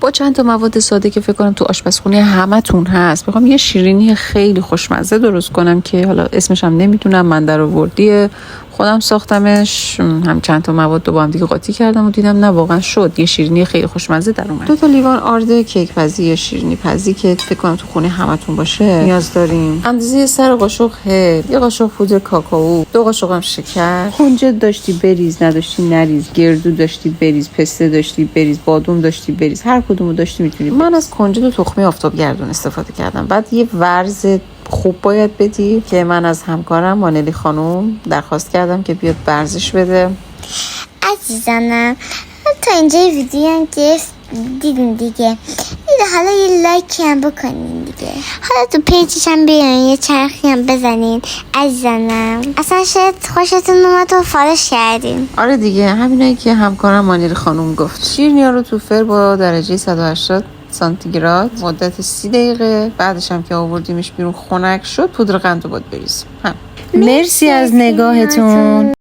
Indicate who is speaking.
Speaker 1: با چند تا مواد ساده که فکر کنم تو آشپزخونه همتون هست بخوام یه شیرینی خیلی خوشمزه درست کنم که حالا اسمش هم نمیدونم، من درآوردیه، خودم ساختمش، هم چند تا مواد رو با هم دیگه قاطی کردم و دیدم نه واقعا شد یه شیرینی خیلی خوشمزه در اومد. 2 تا لیوان آرد کیک پزی یا شیرینی پزی که فکر کنم تو خونه همتون باشه نیاز داریم. اندازه سر قاشق هل، یه قاشق پودر کاکائو، 2 قاشق هم شکر، کنجد داشتی بریز، نداشتی نریز، گردو داشتی بریز، پسته داشتی بریز، بادوم داشتی بریز، هر کدومو داشتی میتونی. من از کنجد و تخمه آفتابگردون استفاده کردم. بعد یه ورز خوب باید بدی که من از همکارم وانلی خانم درخواست کردم که بیاد ورزش بده.
Speaker 2: عزیزانم تا اینجا ویدیو هم که دیدین دیگه حالا یه لایک هم بکنین دیگه، حالا تو پیجش هم بیاین یه چرخی هم بزنین عزیزانم. اصلا شاید خوشتون اومد و فالوش کردین.
Speaker 1: آره دیگه همینایی که همکارم وانلی خانم گفت. شیرینی‌ها رو تو فر با درجه 180 سانتیگراد مدت 30 دقیقه، بعدش هم که آوردیمش بیرون خنک شد پودر قند رو باید بریزیم. مرسی از نگاهتون.